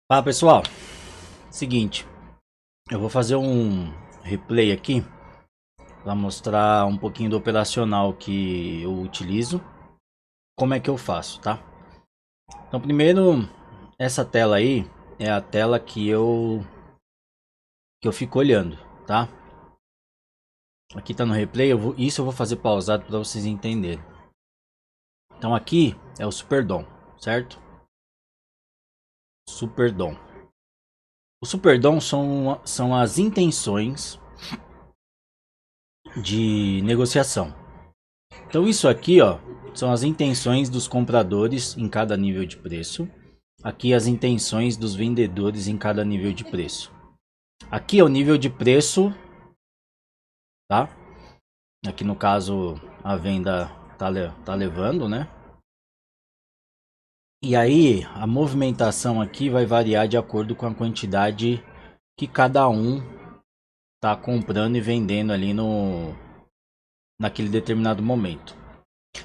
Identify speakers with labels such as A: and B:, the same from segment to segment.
A: Fala pessoal, seguinte, eu vou fazer um replay aqui para mostrar um pouquinho do operacional que eu utilizo, como é que eu faço, tá? Então primeiro, essa tela aí é a tela que eu fico olhando, tá? Aqui tá no replay, isso eu vou fazer pausado para vocês entenderem. Então aqui é o Superdom, certo? Superdom. O Superdom são as intenções de negociação. Então isso aqui, ó, são as intenções dos compradores em cada nível de preço. Aqui as intenções dos vendedores em cada nível de preço. Aqui é o nível de preço, tá? Aqui no caso a venda tá levando, né? E aí a movimentação aqui vai variar de acordo com a quantidade que cada um tá comprando e vendendo ali naquele determinado momento.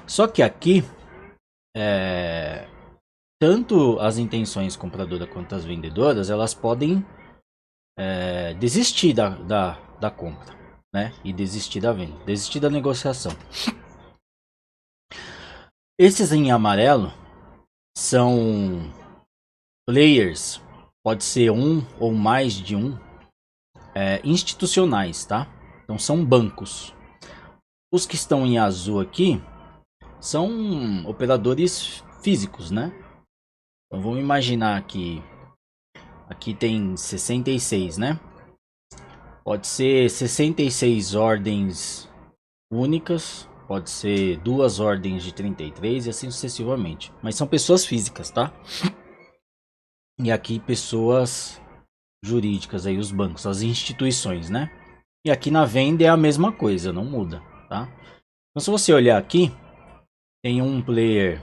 A: Só que aqui tanto as intenções compradora quanto as vendedoras, elas podem desistir da compra, né? E desistir da venda, desistir da negociação. Esses em amarelo são players, pode ser um ou mais de um, institucionais, tá? Então são bancos. Os que estão em azul aqui são operadores físicos, né? Então vamos imaginar que aqui tem 66, né? Pode ser 66 ordens únicas, pode ser duas ordens de 33 e assim sucessivamente. Mas são pessoas físicas, tá? E aqui pessoas jurídicas, aí os bancos, as instituições, né? E aqui na venda é a mesma coisa, não muda, tá? Então se você olhar aqui, tem um player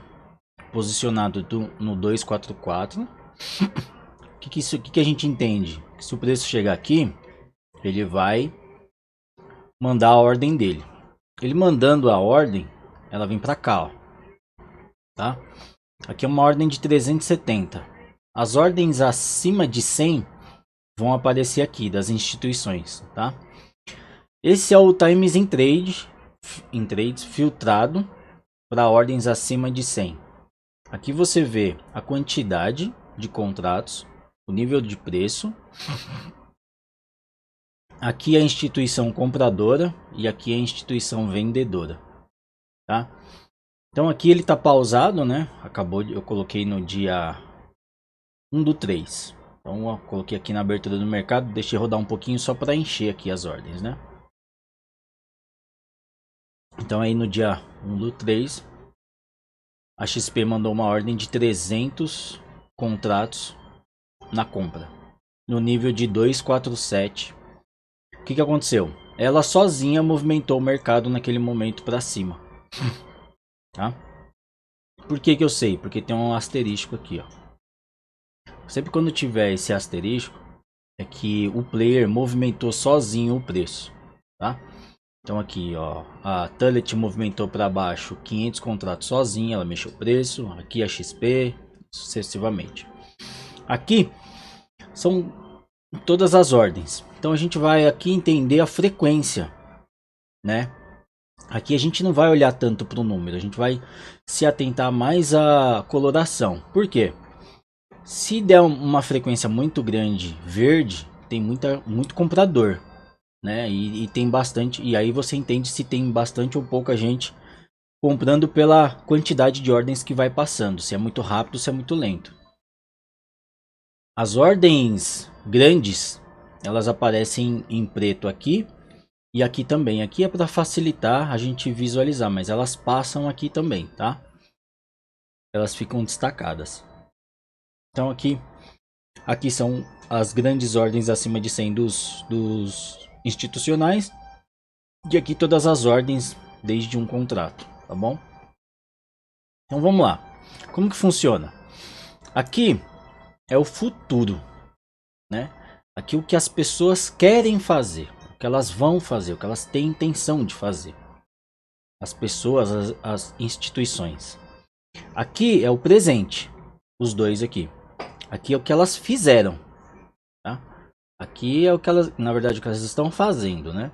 A: posicionado no 244. O que a gente entende? Que se o preço chegar aqui, ele vai mandar a ordem dele. Ele mandando a ordem, ela vem para cá, ó, tá? Aqui é uma ordem de 370. As ordens acima de 100 vão aparecer aqui das instituições, tá? Esse é o Times in Trades filtrado para ordens acima de 100. Aqui você vê a quantidade de contratos, o nível de preço. Aqui é a instituição compradora e aqui é a instituição vendedora, tá? Então aqui ele tá pausado, né? Eu coloquei no dia 1/3. Então ó, coloquei aqui na abertura do mercado, deixei rodar um pouquinho só para encher aqui as ordens, né? Então aí no dia 1/3, a XP mandou uma ordem de 300 contratos na compra, no nível de 247. O que aconteceu? Ela sozinha movimentou o mercado naquele momento para cima, tá? Por que eu sei? Porque tem um asterisco aqui, ó. Sempre quando tiver esse asterisco, é que o player movimentou sozinho o preço, tá? Então aqui, ó, a Tullet movimentou para baixo 500 contratos sozinha, ela mexeu o preço. Aqui a XP, sucessivamente. Aqui são todas as ordens. Então a gente vai aqui entender a frequência, né? Aqui a gente não vai olhar tanto para o número, a gente vai se atentar mais à coloração. Por quê? Se der uma frequência muito grande verde, tem muito comprador, né? E tem bastante, e aí você entende se tem bastante ou pouca gente comprando pela quantidade de ordens que vai passando, se é muito rápido, se é muito lento. As ordens grandes, elas aparecem em preto aqui e aqui também. Aqui é para facilitar a gente visualizar, mas elas passam aqui também, tá? Elas ficam destacadas. Então aqui são as grandes ordens acima de 100 dos institucionais. E aqui todas as ordens desde um contrato, tá bom? Então vamos lá. Como que funciona? Aqui é o futuro, né? Aqui o que as pessoas querem fazer, o que elas vão fazer, o que elas têm intenção de fazer. As pessoas, as instituições. Aqui é o presente, os dois aqui. Aqui é o que elas fizeram, tá? Aqui é o que elas, na verdade, o que elas estão fazendo, né?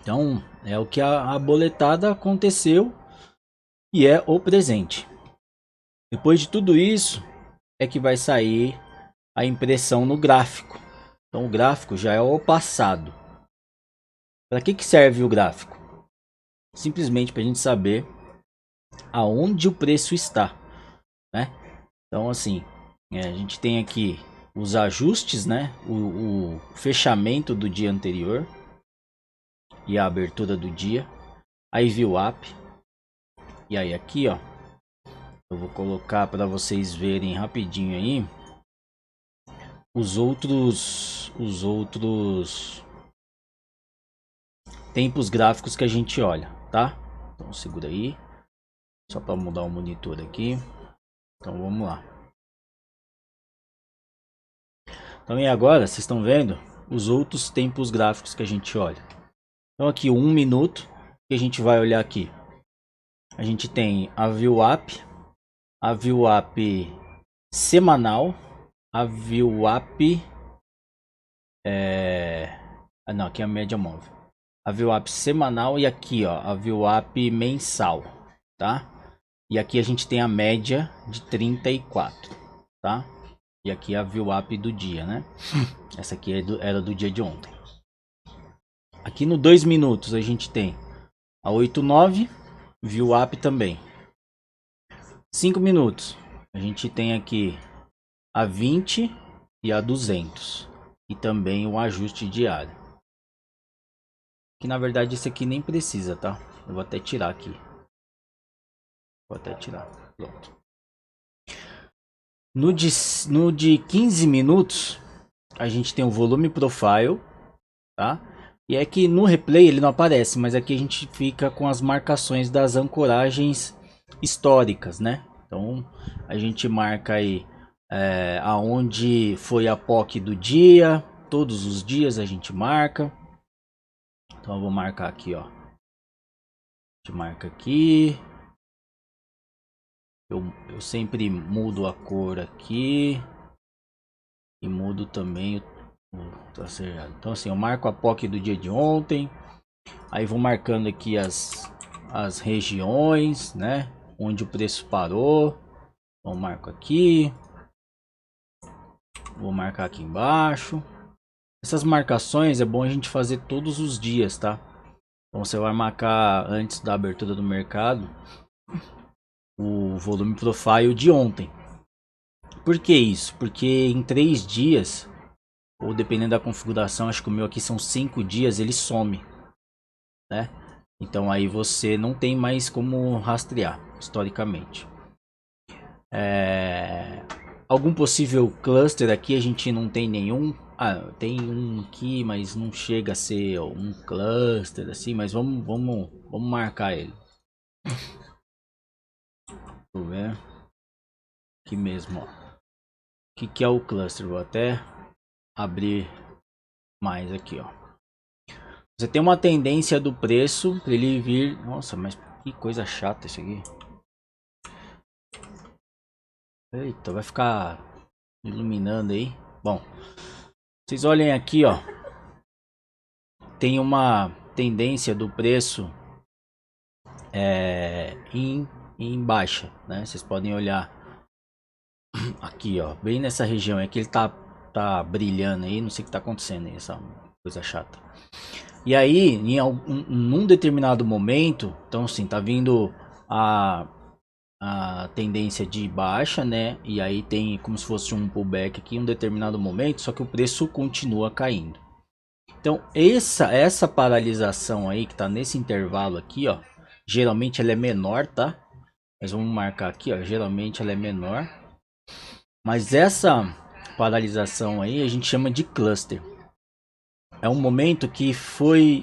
A: Então, é o que a boletada aconteceu e é o presente. Depois de tudo isso, é que vai sair a impressão no gráfico. Então, o gráfico já é o passado. Para que serve o gráfico? Simplesmente para a gente saber aonde o preço está, né? Então, assim, a gente tem aqui os ajustes, né? O fechamento do dia anterior e a abertura do dia. Aí VWAP. E aí aqui, ó, eu vou colocar para vocês verem rapidinho aí os outros tempos gráficos que a gente olha, tá? Então segura aí, só para mudar o monitor aqui. Então vamos lá. Então e agora vocês estão vendo os outros tempos gráficos que a gente olha. Então aqui 1 minuto que a gente vai olhar aqui. A gente tem a VWAP semanal, a VWAP não, aqui é a média móvel. A VWAP semanal e aqui, ó, a VWAP mensal, tá? E aqui a gente tem a média de 34, tá? E aqui a VWAP do dia, né? Essa aqui era do dia de ontem. Aqui no 2 minutos a gente tem a 89, VWAP também. 5 minutos a gente tem aqui a 20 e a 200. E também o ajuste diário. Que na verdade esse aqui nem precisa, tá? Eu vou até tirar aqui. Vou até tirar. Pronto. No de 15 minutos, a gente tem o volume profile, tá? E é que no replay ele não aparece, mas aqui a gente fica com as marcações das ancoragens históricas, né? Então a gente marca aí aonde foi a POC do dia, todos os dias a gente marca. Então eu vou marcar aqui, ó. A gente marca aqui. Eu sempre mudo a cor aqui. E mudo também o traçado. Então assim, eu marco a POC do dia de ontem. Aí vou marcando aqui as regiões, né? Onde o preço parou. Então marco aqui. Vou marcar aqui embaixo. Essas marcações é bom a gente fazer todos os dias, tá? Então você vai marcar antes da abertura do mercado o volume profile de ontem. Por que isso? Porque em 3 dias, ou dependendo da configuração, acho que o meu aqui são 5 dias, ele some, né? Então aí você não tem mais como rastrear historicamente. Algum possível cluster aqui a gente não tem nenhum. Tem um aqui, mas não chega a ser um cluster assim, mas vamos marcar ele. Deixa eu ver. Aqui mesmo, ó. O que é o cluster? Vou até abrir mais aqui, ó. Você tem uma tendência do preço para ele vir. Nossa, mas que coisa chata isso aqui. Eita, vai ficar iluminando aí. Bom, vocês olhem aqui, ó. Tem uma tendência do preço em baixa, né? Vocês podem olhar aqui, ó, bem nessa região aqui ele tá brilhando aí, não sei o que tá acontecendo aí, essa coisa chata. E aí, num determinado momento, então assim, tá vindo a tendência de baixa, né? E aí tem como se fosse um pullback aqui em um determinado momento, só que o preço continua caindo. Então, essa paralisação aí que tá nesse intervalo aqui, ó, geralmente ela é menor, tá? Mas vamos marcar aqui, ó, geralmente ela é menor. Mas essa paralisação aí a gente chama de cluster. É um momento que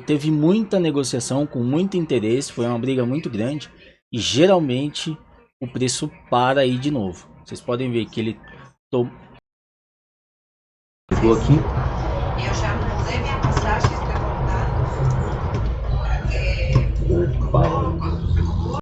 A: teve muita negociação com muito interesse, foi uma briga muito grande e geralmente o preço para aí de novo. Vocês podem ver que ele chegou aqui.
B: Eu já mudei minha passagem para voltar.
A: Opa.